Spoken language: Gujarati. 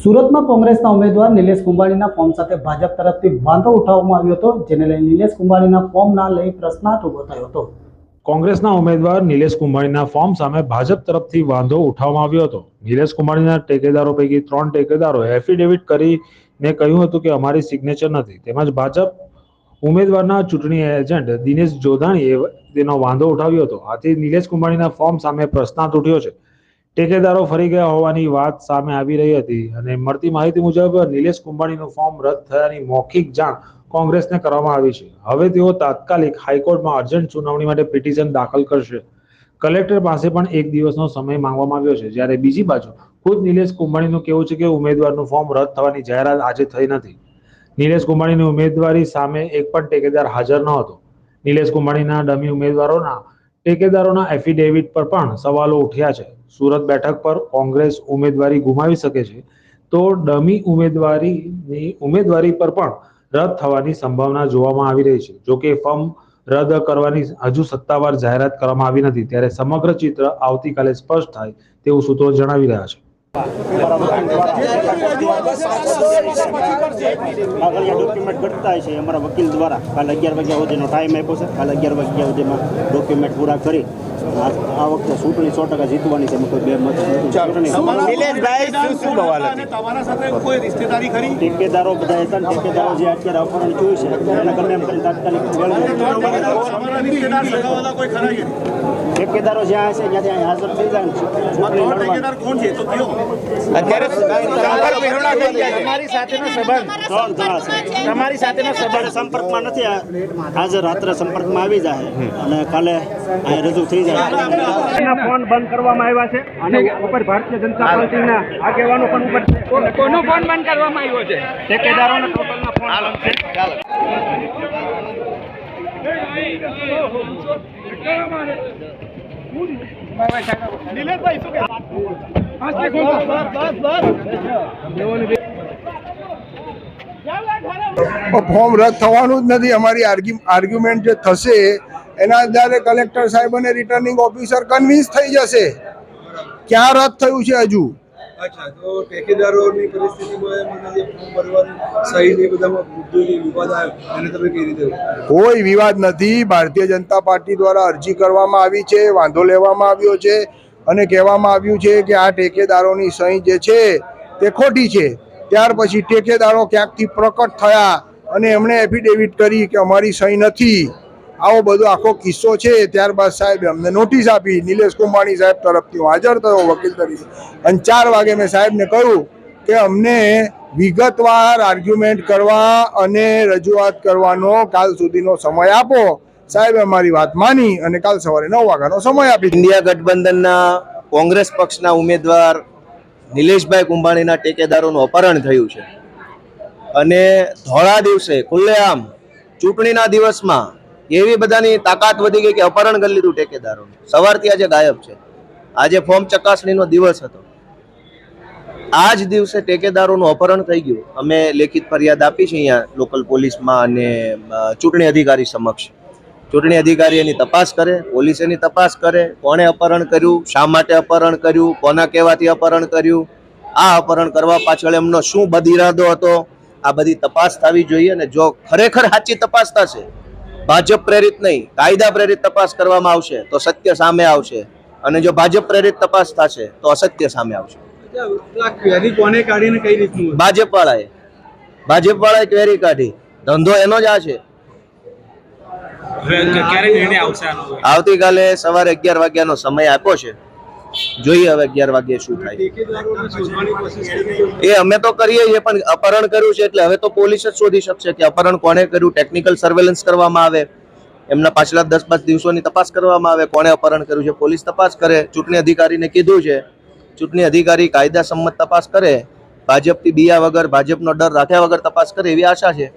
સુરતમાં કોંગ્રેસના ઉમેદવાર નિલેશ કુંભાણીના ફોર્મ સાથે ભાજપ તરફથી વાંધો ઉઠાવવામાં આવ્યો હતો, જેને લઈને નિલેશ કુંભાણીના ફોર્મના લઈ પ્રશ્નાર્થ ઉભો થયો હતો। કોંગ્રેસના ઉમેદવાર નિલેશ કુંભાણીના ફોર્મ સામે ભાજપ તરફથી વાંધો ઉઠાવવામાં આવ્યો હતો। નિલેશ કુંભાણીના ટેકેદારો પૈકી 3 ટેકેદારોએ એફિડેવિટ કરીને કહ્યું હતું કે અમારી સિગ્નેચર નથી। તેમજ ભાજપ ઉમેદવારના ચૂંટણી એજન્ટ દિનેશ જોધાણીએ તેનો વાંધો ઉઠાવ્યો હતો। આથી નિલેશ કુંભાણીના ફોર્મ સામે પ્રશ્નાર્થ ઉઠ્યો છે। ટેકેદારો ફરી ગયા હોવાની વાત સામે આવી રહી હતી અને મળતી માહિતી મુજબ નિલેશ કુંભાણીનું ફોર્મ રદ થયાની મૌખિક જાણ કોંગ્રેસને કરવામાં આવી છે। હવે તેઓ તાત્કાલિક હાઈકોર્ટમાં અર્જન્ટ સુનાવણી માટે પિટિશન દાખલ કરશે। કલેક્ટર પાસે પણ 1 દિવસનો સમય માંગવામાં આવ્યો છે। જ્યારે બીજી બાજુ ખુદ નિલેશ કુંભાણીનું કહેવું છે કે ઉમેદવારનું ફોર્મ રદ થવાની જાહેરાત આજે થઈ નથી। નિલેશ કુંભાણીની ઉમેદવારી સામે એક પણ ટેકેદાર હાજર ન હતો। નિલેશ કુંભાણીના ડમી ઉમેદવારોના ટેકેદારોના એફિડેવિટ પર પણ સવાલો ઉઠ્યા છે। સુરત બેઠક પર કોંગ્રેસ ઉમેદવારી ગુમાવી શકે છે તો ડમી ઉમેદવારી પર પણ રદ થવાની સંભાવના જોવામાં આવી રહી છે। જો કે ફોર્મ રદ કરવાની હજુ સત્તાવાર જાહેરાત કરવામાં આવી નથી, ત્યારે સમગ્ર ચિત્ર આવતીકાલે સ્પષ્ટ થાય તેવું સૂત્રો જણાવી રહ્યા છે। ડોક્યુમેન્ટ ઘટતા છે અમારા વકીલ દ્વારા કાલે 11 વાગ્યા સુધીનો ટાઈમ આપ્યો છે। કાલે 11 વાગ્યા સુધીમાં ડોક્યુમેન્ટ પૂરા કરી આ વખતે ચૂંટણી 100% જીતવાની છે। કોઈ બે મત તમારા સાથે કોઈ રિશ્તેદારી ખરી? ઠેકેદારો બધા હતા ને, ઠેકેદારો જે અત્યારે અપહરણ થયું છે એને ગમે એમ કરીને તાત્કાલિક ઠેકેદારો જ્યાં હશે ત્યાંથી હાજર થઈ જાય ઠેકેદાર કોણ છે તો કયો? અત્યારે તમારી સાથેનો સંબંધ, તમારી સાથેનો સંબંધ સંપર્કમાં નથી હાજર, રાત્રે સંપર્કમાં આવી જાય અને કાલે અહીં રજૂ થઈ જાય। ફોન બંધ કરવામાં આવ્યા છે અને ઉપર ભારતીય જનતા પાર્ટીના આગેવાનો પણ ઉપર કોનો ફોન બંધ કરવામાં આવ્યો છે? ઠેકેદારોના ટોટલના ફોન બંધ છે। નિલેશભાઈ શું ફોર્મ રદ થવાનું જ નથી। અમારી આર્ગ્યુમેન્ટ જે થશે એના આધારે કલેક્ટર સાહેબ અને રિટર્નિંગ ઓફિસર કન્વિન્સ થઈ જશે ક્યાં રદ થયું છે હજુ। અચ્છા, તો ટેકેદારોની પરિસ્થિતિમાં જે ફોર્મ ભરવાની સહીની બધામાં મુદ્દો જે વિવાદ આવ્યો એને તમે કઈ રીતે? કોઈ વિવાદ નથી। ભારતીય જનતા પાર્ટી દ્વારા અરજી કરવામાં આવી છે, વાંધો લેવામાં આવ્યો છે અને કહેવામાં આવ્યું છે કે આ ટેકેદારોની સહી જે છે તે ખોટી છે। ત્યાર પછી ટેકેદારો ક્યાંકથી પ્રકટ થયા અને એમણે એફિડેવિટ કરી કે અમારી સહી નથી। આવો બધો આખો કિસ્સો છે। ત્યારબાદ સાહેબે અમને નોટિસ આપી। નિલેશ કુંભાણી સાહેબ તરફથી હું હાજર થયો વકીલ તરીકે અને 4 વાગે મેં સાહેબને કહ્યું કે અમને વિગતવાર આર્ગ્યુમેન્ટ કરવા અને રજૂઆત કરવાનો કાલ સુધીનો સમય આપો। સાહેબે અમારી વાત માની અને કાલ સવારે 9 વાગ્યાનો સમય આપી। ઇન્ડિયા ગઠબંધનના કોંગ્રેસ પક્ષના ઉમેદવાર નિલેશભાઈ કુંભાણીના ટેકેદારોનું અપહરણ થયું છે અને ધોળા દિવસે ખુલ્લેઆમ ચૂંટણીના દિવસમાં એવી બધાની તાકાત વધી ગઈ કે અપહરણ કરી લીધું ટેકેદારોનું। સવારથી આજે ગાયબ છે। આજે ફોર્મ ચકાસણીનો દિવસ હતો, આ જ દિવસે ટેકેદારોનું અપહરણ થઈ ગયું। અમે લેખિત ફરિયાદ આપી છે અહીંયા લોકલ પોલીસમાં અને ચૂંટણી અધિકારી સમક્ષ। ચૂંટણી અધિકારી એની તપાસ કરે, પોલીસ એની તપાસ કરે, કોણે અપહરણ કર્યું, શા માટે અપહરણ કર્યું, કોના કહેવાથી અપહરણ કર્યું, આ અપહરણ કરવા પાછળ એમનો શું બદઇરાદો હતો, આ બધી તપાસ થવી જોઈએ। અને જો ખરેખર સાચી તપાસ થશે, ભાજપ પ્રેરિત નહીં કાયદા પ્રેરિત તપાસ કરવામાં આવશે તો સત્ય સામે આવશે અને જો ભાજપ પ્રેરિત તપાસ થશે તો અસત્ય સામે આવશે। ક્વેરી કોને કાઢીને કઈ રીતનું? ભાજપ વાળાએ ક્વેરી કાઢી, ધંધો એનો જ આ છે। આવતીકાલે સવારે 11 વાગ્યાનો સમય આપ્યો છે, જોઈએ હવે 11 વાગ્યે શું થાય। એ અમે તો કરીએ છીએ, પણ અપહરણ કર્યું છે એટલે હવે તો પોલીસ જ શોધી શકશે કે અપહરણ કોણે કર્યું। ટેકનિકલ સર્વેલન્સ કરવામાં આવે, એમના પાછલા 10-5 દિવસોની તપાસ કરવામાં આવે, કોણે અપહરણ કર્યું છે પોલીસ તપાસ કરે। ચૂંટણી અધિકારીને કીધું છે, ચૂંટણી અધિકારી કાયદા સંમત તપાસ કરે, ભાજપથી બીયા વગર, ભાજપનો ડર રાખ્યા વગર તપાસ કરે એવી આશા છે।